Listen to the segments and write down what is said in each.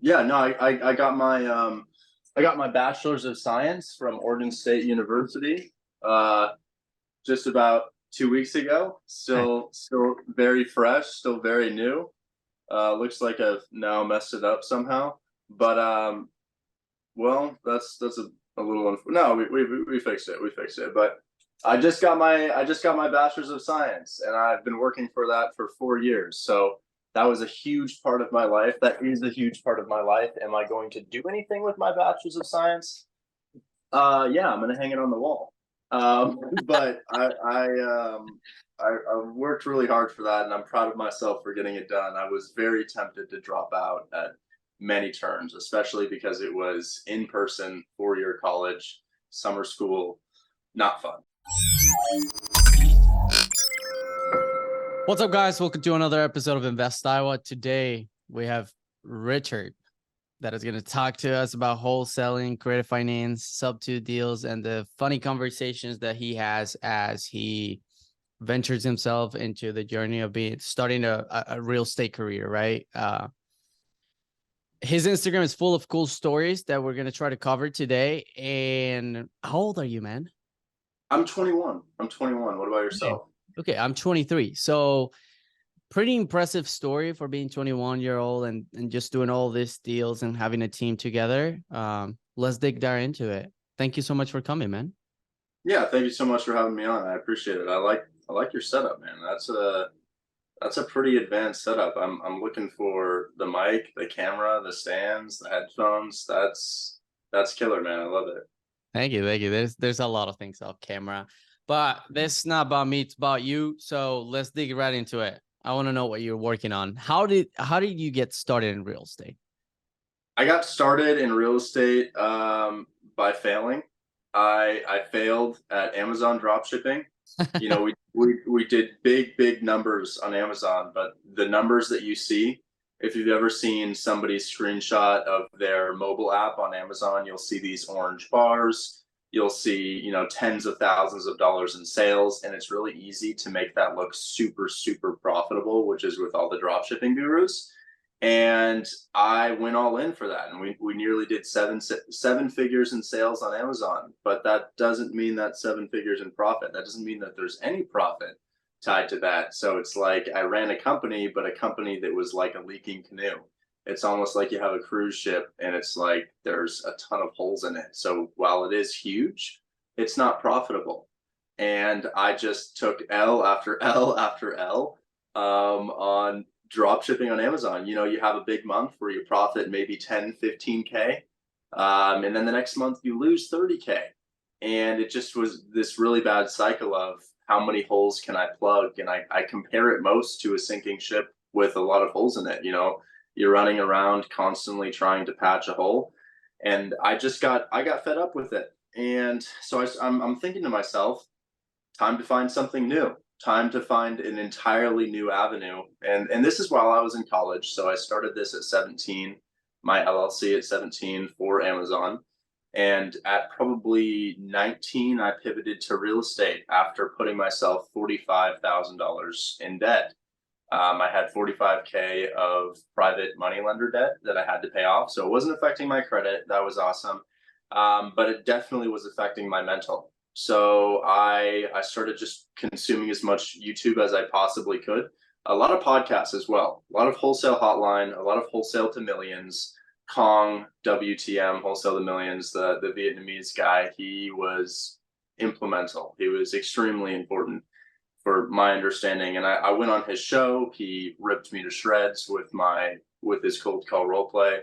Yeah, no, I got my bachelor's of science from Oregon State University uh just about 2 weeks ago. Nice. Still very fresh, still very new. Looks like I've now messed it up somehow. But well, that's a little no, we fixed it. We fixed it. But I just got my bachelor's of science, and I've been working for that for 4 years. So that was a huge part of my life. That is a huge part of my life. Am I going to do anything with my bachelor's of science? Yeah, I'm gonna hang it on the wall. But I worked really hard for that, and I'm proud of myself for getting it done. I was very tempted to drop out at many turns, especially because it was in person, 4 year college, summer school, not fun. What's up, guys? Welcome to another episode of Invest Iowa. Today we have Richard that is going to talk to us about wholesaling, creative finance, sub-2 deals, and the funny conversations that he has as he ventures himself into the journey of starting a real estate career, right? His Instagram is full of cool stories that we're going to try to cover today. And how old are you, man? I'm 21. I'm 21. What about Okay. yourself? Okay, I'm 23. So pretty impressive story for being 21-year-old and just doing all these deals and having a team together. Let's dig there into it. Thank you so much for coming, man. Yeah, thank you so much for having me on. I appreciate it. I like your setup, man. That's a pretty advanced setup. I'm looking for the mic, the camera, the stands, the headphones. That's killer, man. I love it. Thank you. Thank you. There's a lot of things off camera, but this is not about me. It's about you. So let's dig right into it. I want to know what you're working on. How did you get started in real estate? I got started in real estate by failing. I failed at Amazon drop shipping. You know, we did big numbers on Amazon, but the numbers that you see, if you've ever seen somebody's screenshot of their mobile app on Amazon, you'll see these orange bars. You'll see, you know, tens of thousands of dollars in sales, and it's really easy to make that look super profitable, which is with all the drop shipping gurus. And I went all in for that, and we nearly did seven figures in sales on Amazon. But that doesn't mean that seven figures in profit. That doesn't mean that there's any profit tied to that. So it's like I ran a company, but a company that was like a leaking canoe. It's almost like you have a cruise ship, and it's like there's a ton of holes in it. So while it is huge, it's not profitable. And I just took L after L after L on drop shipping on Amazon. You know, you have a big month where you profit maybe 10, 15K. And then the next month you lose 30K. And it just was this really bad cycle of how many holes can I plug? And I compare it most to a sinking ship with a lot of holes in it. You know, you're running around constantly trying to patch a hole. And I got fed up with it. And so I'm thinking to myself, time to find something new, time to find an entirely new avenue. And this is while I was in college. So I started this at 17, my LLC at 17 for Amazon. And at probably 19, I pivoted to real estate after putting myself $45,000 in debt. I had 45K of private money lender debt that I had to pay off. So it wasn't affecting my credit. That was awesome. But it definitely was affecting my mental. So I started just consuming as much YouTube as I possibly could. A lot of podcasts as well. A lot of Wholesale Hotline, a lot of Wholesale to Millions, Kong, WTM, Wholesale to Millions, the Vietnamese guy. He was implemental. He was extremely important for my understanding. And I went on his show. He ripped me to shreds with his cold call role play.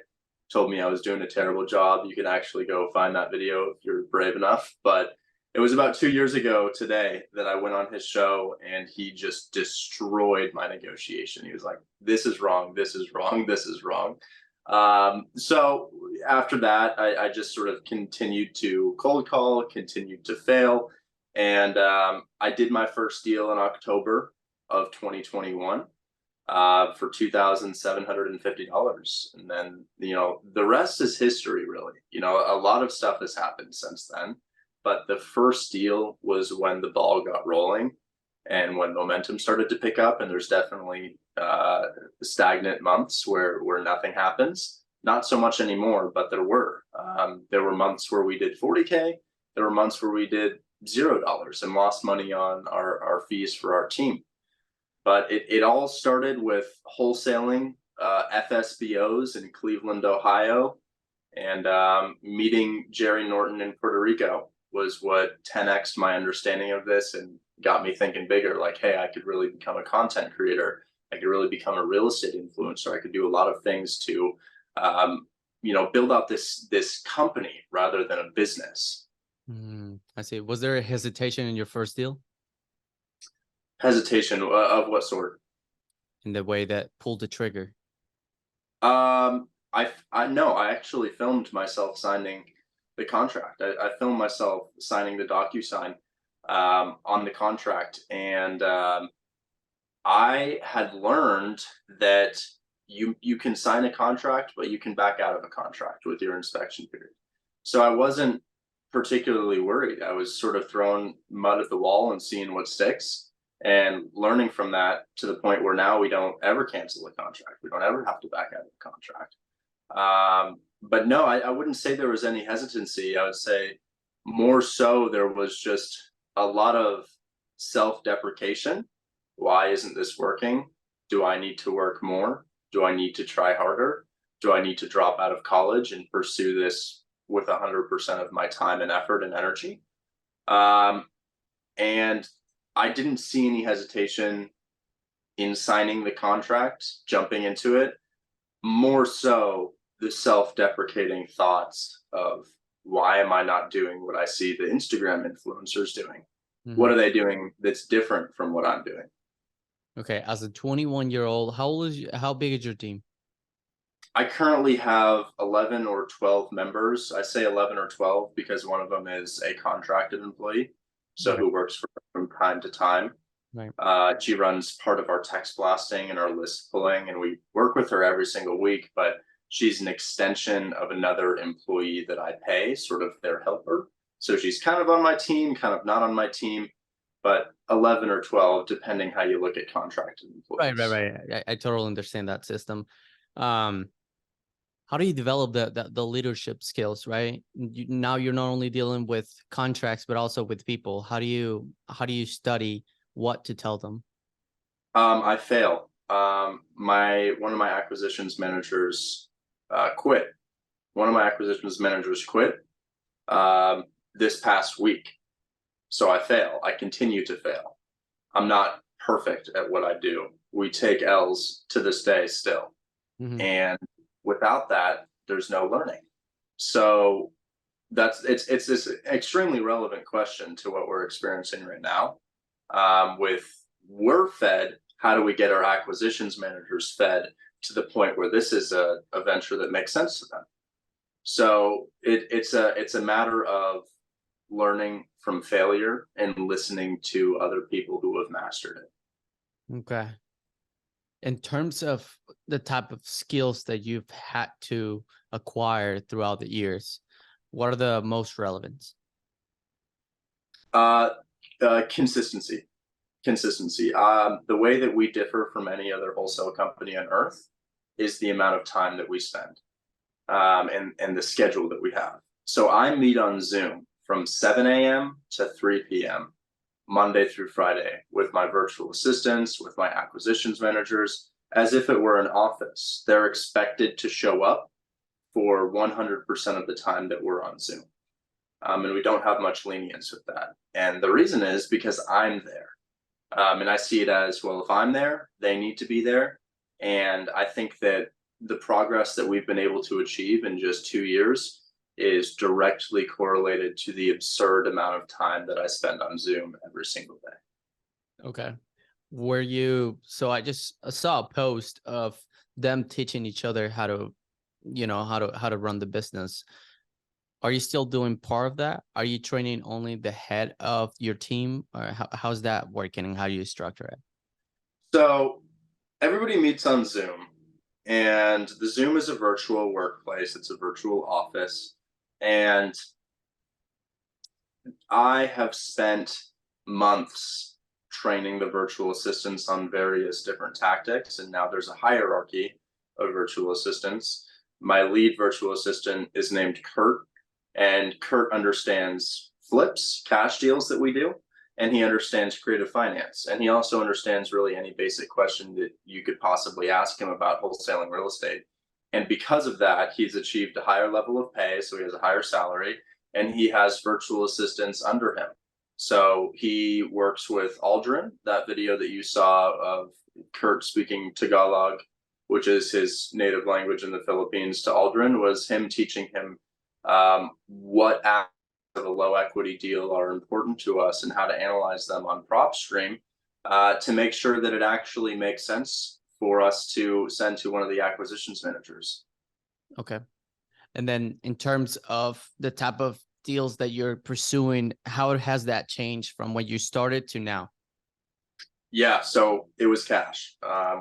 Told me I was doing a terrible job. You can actually go find that video if you're brave enough. But it was about 2 years ago today that I went on his show, and he just destroyed my negotiation. He was like, "This is wrong. This is wrong. This is wrong." So after that, I just sort of continued to cold call, continued to fail. And I did my first deal in October of 2021 for $2,750. And then, you know, the rest is history, really. You know, a lot of stuff has happened since then. But the first deal was when the ball got rolling and when momentum started to pick up. And there's definitely stagnant months where nothing happens. Not so much anymore, but there were. There were months where we did 40K. There were months where we did $0 and lost money on our fees for our team. But it all started with wholesaling FSBOs in Cleveland, Ohio, and meeting Jerry Norton in Puerto Rico was what 10x'd my understanding of this and got me thinking bigger. Like, hey, I could really become a content creator. I could really become a real estate influencer. I could do a lot of things to, build out this company rather than a business. I see. Was there a hesitation in your first deal Hesitation of what sort? in the way that pulled the trigger? I know. I actually filmed myself signing the contract. I filmed myself signing the DocuSign on the contract, and I had learned that you can sign a contract, but you can back out of a contract with your inspection period. So I wasn't particularly worried. I was sort of throwing mud at the wall and seeing what sticks, and learning from that to the point where now we don't ever cancel a contract. We don't ever have to back out of a contract. But no, I wouldn't say there was any hesitancy. I would say more so there was just a lot of self-deprecation. Why isn't this working? Do I need to work more? Do I need to try harder? Do I need to drop out of college and pursue this with 100% of my time and effort and energy? And I didn't see any hesitation in signing the contract, jumping into it. More so the self-deprecating thoughts of, why am I not doing what I see the Instagram influencers doing? What are they doing that's different from what I'm doing? Okay, as a 21-year-old, how big is your team? I currently have 11 or 12 members. I say 11 or 12 because one of them is a contracted employee, so Right. who works from time to time. Right. She runs part of our text blasting and our list pulling, and we work with her every single week, but she's an extension of another employee that I pay, sort of their helper. So she's kind of on my team, kind of not on my team, but 11 or 12, depending how you look at contracted employees. Right. I totally understand that system. How do you develop the leadership skills, right? Now you're not only dealing with contracts, but also with people. How do you study what to tell them? I fail. One of my acquisitions managers quit. One of my acquisitions managers quit this past week. So I fail. I continue to fail. I'm not perfect at what I do. We take L's to this day still. And without that, there's no learning. So it's this extremely relevant question to what we're experiencing right now. With we're fed, how do we get our acquisitions managers fed to the point where this is a venture that makes sense to them? So it's a matter of learning from failure and listening to other people who have mastered it. Okay. In terms of the type of skills that you've had to acquire throughout the years, what are the most relevant? Consistency. The way that we differ from any other wholesale company on earth is the amount of time that we spend, and the schedule that we have. So I meet on Zoom from 7 a.m. to 3 p.m. Monday through Friday with my virtual assistants, with my acquisitions managers, as if it were an office. They're expected to show up for 100% of the time that we're on Zoom. And we don't have much lenience with that. And the reason is because I'm there. And I see it as, well, if I'm there, they need to be there. And I think that the progress that we've been able to achieve in just 2 years is directly correlated to the absurd amount of time that I spend on Zoom every single day. Okay. So I just saw a post of them teaching each other how to run the business. Are you still doing part of that? Are you training only the head of your team, or how's that working, and how do you structure it? So everybody meets on Zoom, and the Zoom is a virtual workplace. It's a virtual office. And I have spent months training the virtual assistants on various different tactics, and now there's a hierarchy of virtual assistants. My lead virtual assistant is named Kurt, and Kurt understands flips, cash deals that we do, and he understands creative finance. And he also understands really any basic question that you could possibly ask him about wholesaling real estate. And because of that, he's achieved a higher level of pay, so he has a higher salary, and he has virtual assistants under him. So he works with Aldrin, that video that you saw of Kurt speaking Tagalog, which is his native language in the Philippines, to Aldrin, was him teaching him what aspects of a low equity deal are important to us and how to analyze them on PropStream to make sure that it actually makes sense for us to send to one of the acquisitions managers. Okay. And then in terms of the type of deals that you're pursuing, how has that changed from when you started to now? Yeah, so it was cash.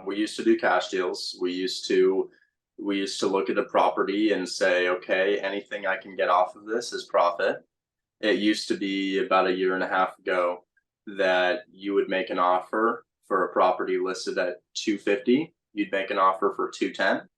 We used to do cash deals. We used to look at a property and say, okay, anything I can get off of this is profit. It used to be about a year and a half ago that you would make an offer for a property listed at 250. You'd make an offer for 210.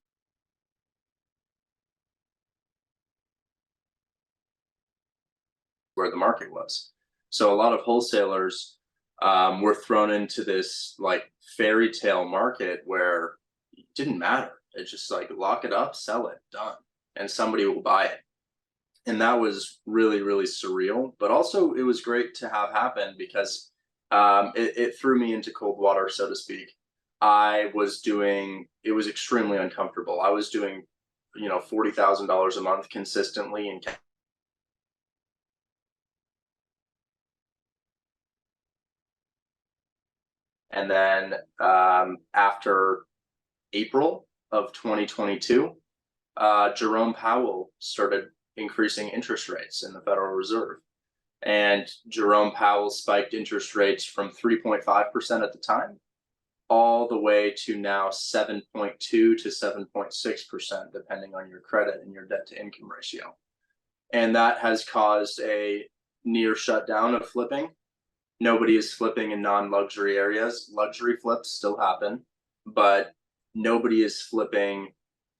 Where the market was. So a lot of wholesalers were thrown into this like fairy tale market where it didn't matter. It's just like lock it up, sell it, done, and somebody will buy it. And that was really, really surreal. But also, it was great to have happen because it threw me into cold water, so to speak. It was extremely uncomfortable. I was doing, $40,000 a month consistently in cash. And then after April of 2022, Jerome Powell started increasing interest rates in the Federal Reserve. And Jerome Powell spiked interest rates from 3.5% at the time all the way to now 7.2 to 7.6%, depending on your credit and your debt to income ratio. And that has caused a near shutdown of flipping. Nobody is flipping in non-luxury areas. Luxury flips still happen, but nobody is flipping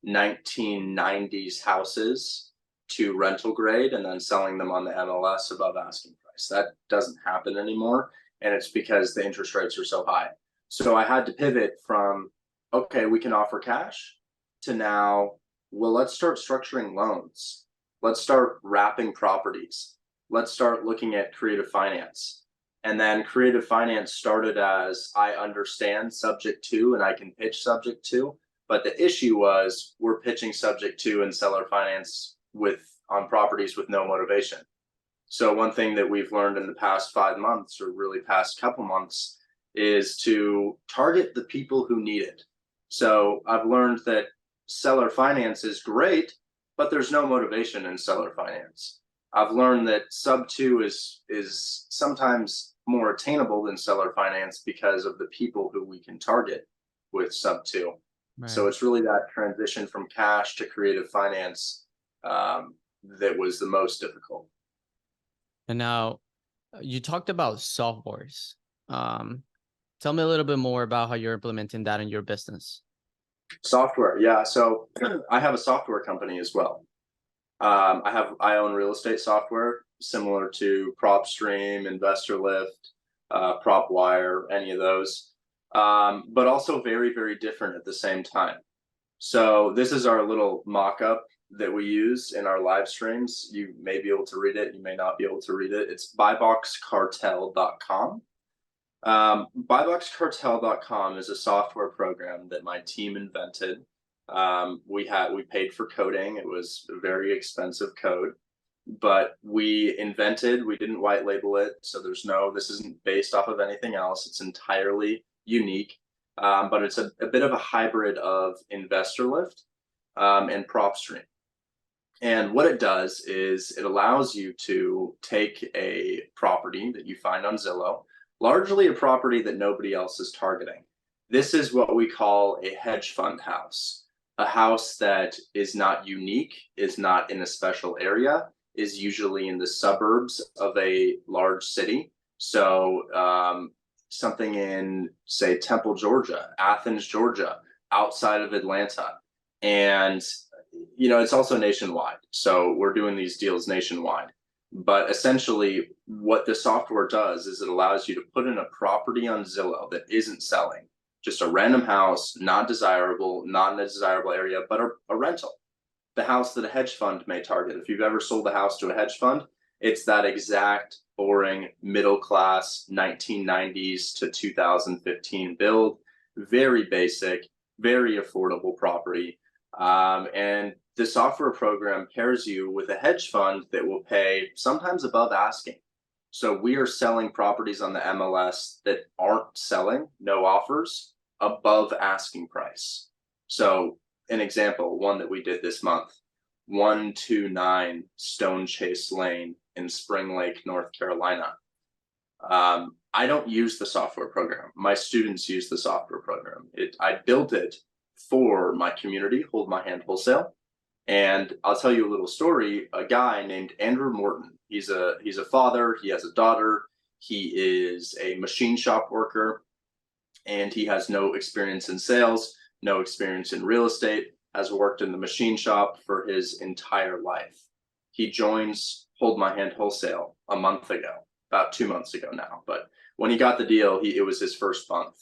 1990s houses to rental grade and then selling them on the MLS above asking price. That doesn't happen anymore, and it's because the interest rates are so high. So I had to pivot from, okay, we can offer cash, to now, well, let's start structuring loans. Let's start wrapping properties. Let's start looking at creative finance. And then creative finance started as I understand subject to and I can pitch subject to. But the issue was we're pitching subject to and seller finance on properties with no motivation. So one thing that we've learned in the past 5 months, or really past couple months, is to target the people who need it. So I've learned that seller finance is great, but there's no motivation in seller finance. I've learned that sub 2 is sometimes more attainable than seller finance because of the people who we can target with sub 2. Right. So it's really that transition from cash to creative finance that was the most difficult. And now you talked about softwares. Tell me a little bit more about how you're implementing that in your business. Software, yeah. So I have a software company as well. I own real estate software similar to PropStream, InvestorLift, PropWire, any of those, but also very, very different at the same time. So this is our little mock-up that we use in our live streams. You may be able to read it. You may not be able to read it. It's buyboxcartel.com. Buyboxcartel.com is a software program that my team invented. We paid for coding. It was a very expensive code, but we didn't white label it. So this isn't based off of anything else. It's entirely unique. But it's a bit of a hybrid of InvestorLift and PropStream. And what it does is it allows you to take a property that you find on Zillow, largely a property that nobody else is targeting. This is what we call a hedge fund house, a house that is not unique, is not in a special area, is usually in the suburbs of a large city. So something in, say, Temple, Georgia, Athens, Georgia, outside of Atlanta. And it's also nationwide. So we're doing these deals nationwide. But essentially, what the software does is it allows you to put in a property on Zillow that isn't selling, just a random house, not desirable, not in a desirable area, but a rental. The house that a hedge fund may target. If you've ever sold a house to a hedge fund, it's that exact boring middle class 1990s to 2015 build, very basic, very affordable property. And the software program pairs you with a hedge fund that will pay sometimes above asking. So we are selling properties on the MLS that aren't selling, no offers, above asking price. So an example, one that we did this month, 129 Stone Chase Lane in Spring Lake, North Carolina. I don't use the software program. My students use the software program. I built it for my community, Hold My Hand Wholesale. And I'll tell you a little story. A guy named Andrew Morton. He's a father. He has a daughter. He is a machine shop worker, and he has no experience in sales, no experience in real estate, has worked in the machine shop for his entire life. He joins Hold My Hand Wholesale a month ago, about 2 months ago now. But when he got the deal, it was his first month.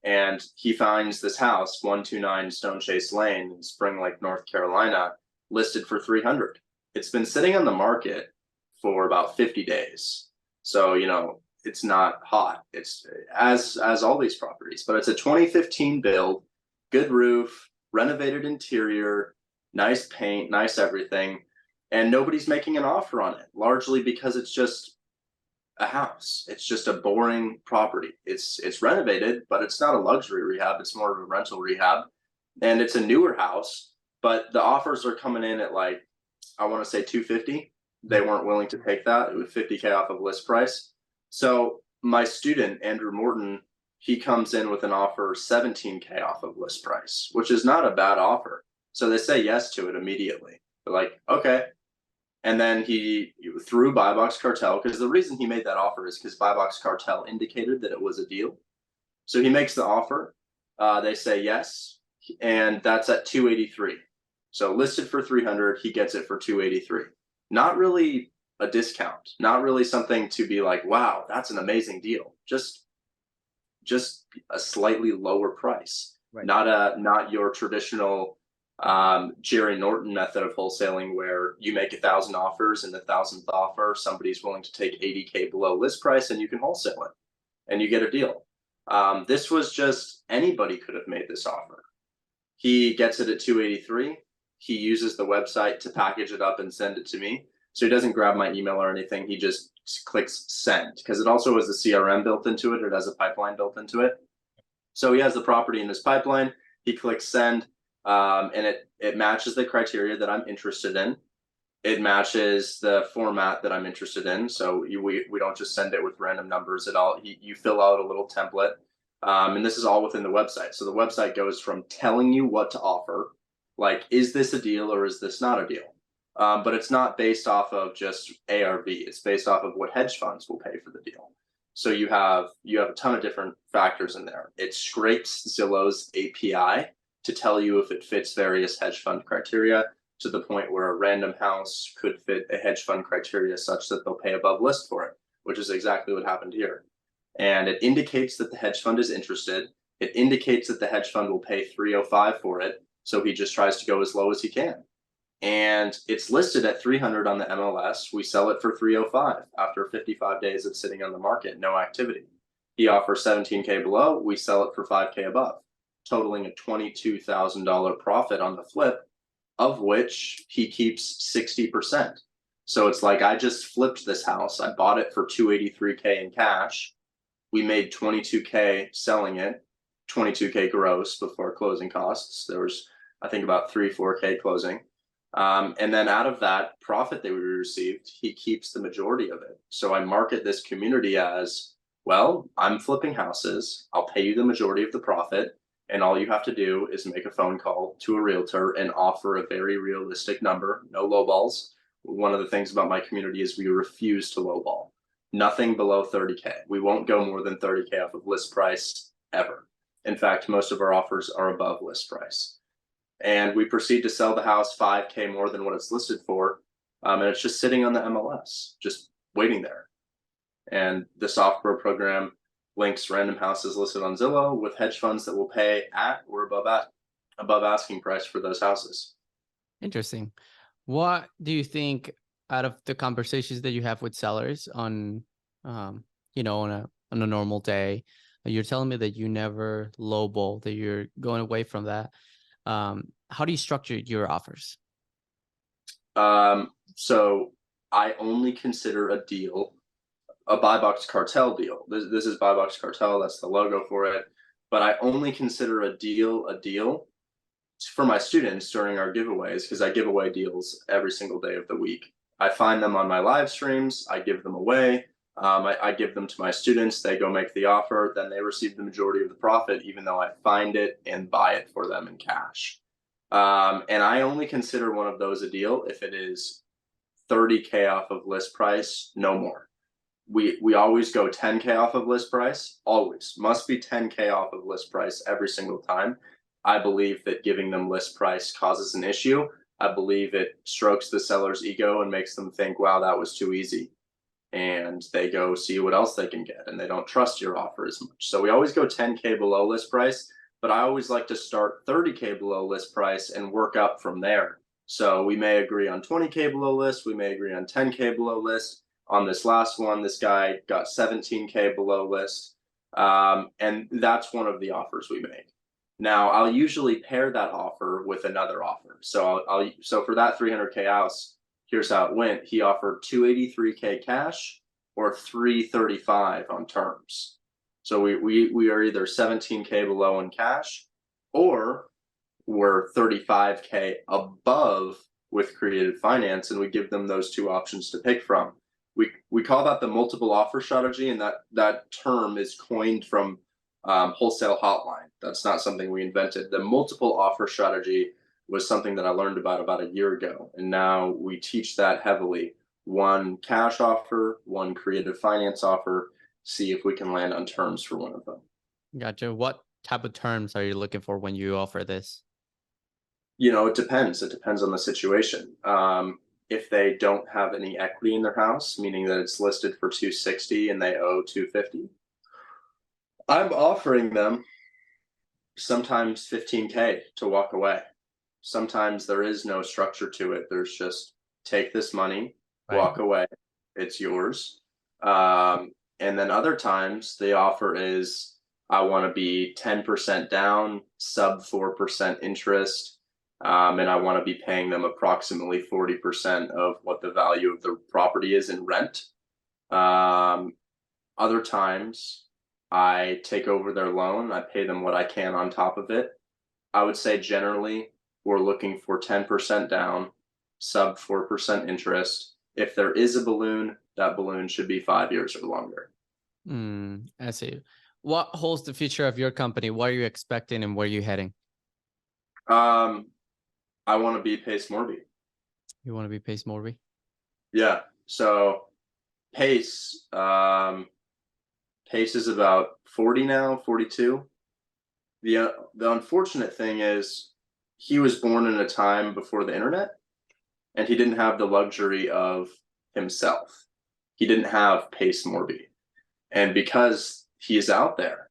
And he finds this house, 129 Stone Chase Lane in Spring Lake, North Carolina, listed for 300. It's been sitting on the market for about 50 days. So, it's not hot. It's as all these properties, but it's a 2015 build, good roof, renovated interior, nice paint, nice everything, and nobody's making an offer on it, largely because it's just a house. It's just a boring property. It's renovated, but it's not a luxury rehab. It's more of a rental rehab, and it's a newer house, but the offers are coming in at like, I want to say 250. They weren't willing to take that. It was 50K off of list price. So my student, Andrew Morton, he comes in with an offer 17K off of list price, which is not a bad offer. So they say yes to it immediately. They're like, okay. And then he through Buy Box Cartel, because the reason he made that offer is because Buy Box Cartel indicated that it was a deal. So he makes the offer. They say yes, and that's at 283. So listed for 300, he gets it for 283. Not really a discount, not really something to be like, wow, that's an amazing deal. Just a slightly lower price. Right. Not your traditional Jerry Norton method of wholesaling where you make 1,000 offers and the 1,000th offer somebody's willing to take 80K below list price and you can wholesale it and you get a deal. This was just anybody could have made this offer. He gets it at 283. He uses the website to package it up and send it to me. So he doesn't grab my email or anything. He just clicks send, because it also has a CRM built into it. It has a pipeline built into it. So he has the property in his pipeline. He clicks send, and it matches the criteria that I'm interested in. It matches the format that I'm interested in. So we don't just send it with random numbers at all. You fill out a little template, and this is all within the website. So the website goes from telling you what to offer, like, is this a deal or is this not a deal? But it's not based off of just ARV. It's based off of what hedge funds will pay for the deal. So you have a ton of different factors in there. It scrapes Zillow's API to tell you if it fits various hedge fund criteria, to the point where a random house could fit a hedge fund criteria such that they'll pay above list for it, which is exactly what happened here. And it indicates that the hedge fund is interested. It indicates that the hedge fund will pay 305 for it. So he just tries to go as low as he can. And it's listed at 300 on the MLS. We sell it for 305 after 55 days of sitting on the market, no activity. He offers 17K below. We sell it for 5K above, totaling a $22,000 profit on the flip, of which he keeps 60%. So it's like, I just flipped this house. I bought it for 283K in cash. We made 22K selling it, 22K gross before closing costs. There was, I think, about 3-4K closing. And then out of that profit that we received, he keeps the majority of it. So I market this community as, well, I'm flipping houses. I'll pay you the majority of the profit. And all you have to do is make a phone call to a realtor and offer a very realistic number, no lowballs. One of the things about my community is we refuse to lowball. Nothing below 30K. We won't go more than 30K off of list price ever. In fact, most of our offers are above list price. and we proceed to sell the house 5K more than what it's listed for. And it's just sitting on the MLS, just waiting there. And the software program links random houses listed on Zillow with hedge funds that will pay at or above asking price for those houses. Interesting. What do you think out of the conversations that you have with sellers on, on a normal day? You're telling me that you never lowball, that you're going away from that. How do you structure your offers? So I only consider a deal a buy box cartel deal. This is buy box cartel. That's the logo for it. But I only consider a deal for my students during our giveaways, because I give away deals every single day of the week. I find them on my live streams. I give them away. I give them to my students. They go make the offer. Then they receive the majority of the profit, even though I find it and buy it for them in cash. And I only consider one of those a deal if it is 30K off of list price, no more. We always go 10K off of list price, always must be 10K off of list price every single time. I believe that giving them list price causes an issue. I believe it strokes the seller's ego and makes them think, wow, that was too easy. And they go see what else they can get, and they don't trust your offer as much. So we always go 10K below list price, but I always like to start 30K below list price and work up from there. So we may agree on 20K below list, we may agree on 10K below list. On this last one, this guy got 17K below list. And that's one of the offers we make. Now, I'll usually pair that offer with another offer. So so for that 300K house, here's how it went. He offered 283K cash or 335 on terms. So we are either 17K below in cash, or we're 35K above with creative finance, and we give them those two options to pick from. We call that the multiple offer strategy, and that term is coined from Wholesale Hotline. That's not something we invented. The multiple offer strategy was something that I learned about a year ago, and now we teach that heavily. One cash offer, one creative finance offer. See if we can land on terms for one of them. Gotcha. What type of terms are you looking for when you offer this? It depends. It depends on the situation. If they don't have any equity in their house, meaning that it's listed for 260 and they owe 250, I'm offering them sometimes 15K to walk away. Sometimes there is no structure to it. There's just take this money, walk away. It's yours. And then other times the offer is, I want to be 10% down, sub 4% interest. And I want to be paying them approximately 40% of what the value of the property is in rent. Other times I take over their loan. I pay them what I can on top of it. I would say generally we're looking for 10% down, sub 4% interest. If there is a balloon, that balloon should be 5 years or longer. I see. What holds the future of your company? What are you expecting and where are you heading? I want to be Pace Morby. You want to be Pace Morby? Yeah. So Pace, Pace is about 40 now, 42. The unfortunate thing is he was born in a time before the internet, and he didn't have the luxury of himself. He didn't have Pace Morby. And because he is out there,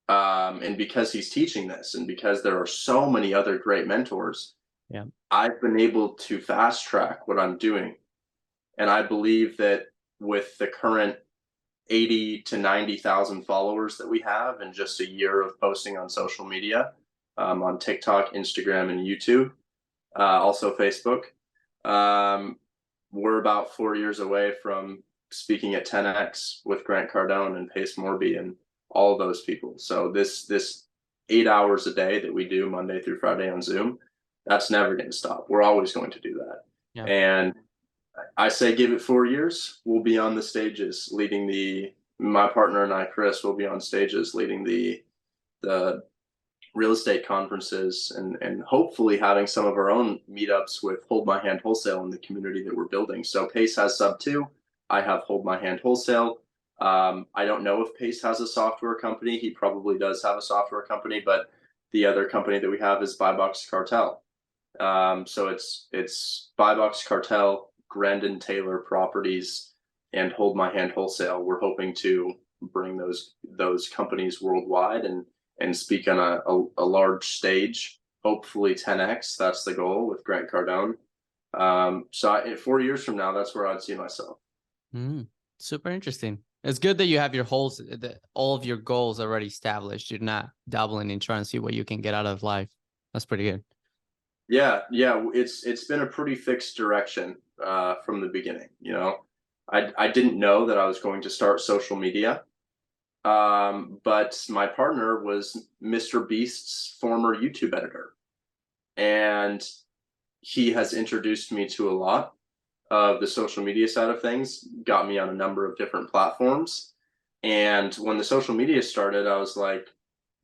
and because he's teaching this, and because there are so many other great mentors, yeah, I've been able to fast track what I'm doing. And I believe that with the current 80 to 90,000 followers that we have in just a year of posting on social media, on TikTok, Instagram, and YouTube, also Facebook, we're about 4 years away from speaking at 10X with Grant Cardone and Pace Morby and all those people. So this 8 hours a day that we do Monday through Friday on Zoom, that's never going to stop. We're always going to do that. yeah. And I say give it 4 years. We'll be on the stages leading my partner and I, Chris, will be on stages leading the real estate conferences, and hopefully having some of our own meetups with Hold My Hand Wholesale in the community that we're building. So Pace has sub 2. I have Hold My Hand Wholesale. I don't know if Pace has a software company. He probably does have a software company, but The other company that we have is Buy Box Cartel. So it's Buy Box Cartel, Grandin Taylor Properties, and Hold My Hand Wholesale. We're hoping to bring those companies worldwide and speak on a large stage. Hopefully 10x. That's the goal with Grant Cardone. In 4 years from now, that's where I'd see myself. Super interesting. It's good that you have your all of your goals already established. You're not dabbling and trying to see what you can get out of life. That's pretty good. Yeah, it's been a pretty fixed direction from the beginning. I didn't know that I was going to start social media, but my partner was Mr. Beast's former YouTube editor, and he has introduced me to a lot of the social media side of things, got me on a number of different platforms. And when the social media started, I was like,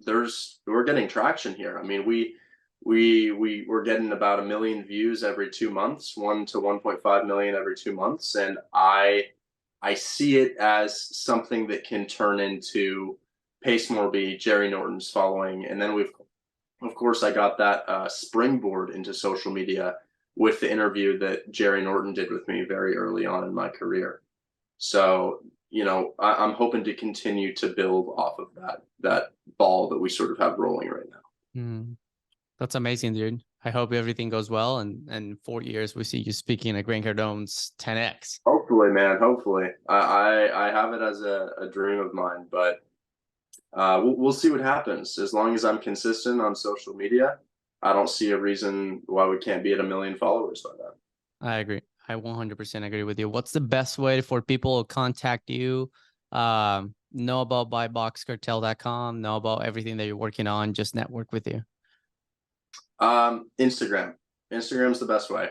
we're getting traction here. I mean, we're getting about 1 million views every 2 months, 1 to 1.5 million every 2 months. And I see it as something that can turn into Pace Morby, Jerry Norton's following. And then of course, I got that springboard into social media with the interview that Jerry Norton did with me very early on in my career. So, I'm hoping to continue to build off of that ball that we sort of have rolling right now. That's amazing, dude. I hope everything goes well, and in 4 years we see you speaking at Grant Cardone's 10x. Hopefully, man. Hopefully, I have it as a dream of mine, but we'll see what happens. As long as I'm consistent on social media, I don't see a reason why we can't be at 1 million followers by then. I agree. I 100% agree with you. What's the best way for people to contact you? Know about buyboxcartel.com, know about everything that you're working on, just network with you. Instagram. Instagram's the best way.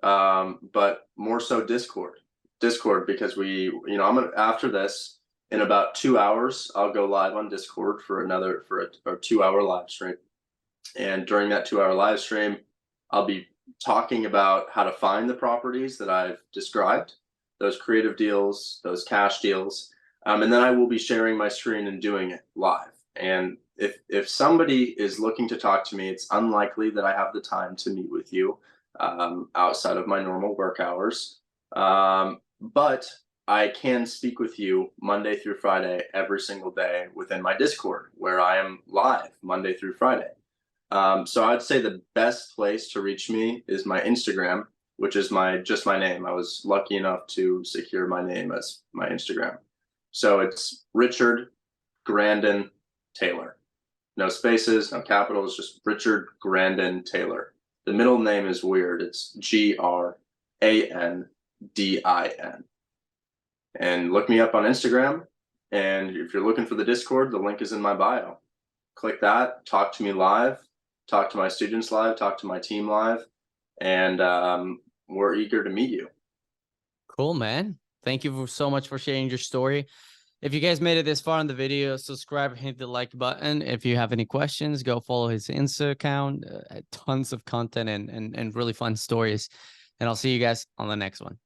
But more so Discord, because after this, in about 2 hours, I'll go live on Discord for a 2-hour live stream. And during that 2-hour live stream, I'll be talking about how to find the properties that I've described, those creative deals, those cash deals. And then I will be sharing my screen and doing it live. And if somebody is looking to talk to me, it's unlikely that I have the time to meet with you outside of my normal work hours. But I can speak with you Monday through Friday, every single day within my Discord, where I am live Monday through Friday. So I'd say the best place to reach me is my Instagram, which is just my name. I was lucky enough to secure my name as my Instagram. So it's Richard Grandin Taylor. No spaces, no capitals, just Richard Grandin Taylor. The middle name is weird. It's Grandin. And look me up on Instagram. And if you're looking for the Discord, the link is in my bio. Click that, talk to me live, talk to my students live, talk to my team live, and we're eager to meet you. Cool, man. Thank you so much for sharing your story. If you guys made it this far in the video, subscribe, hit the like button. If you have any questions, go follow his Insta account. Tons of content and really fun stories. And I'll see you guys on the next one.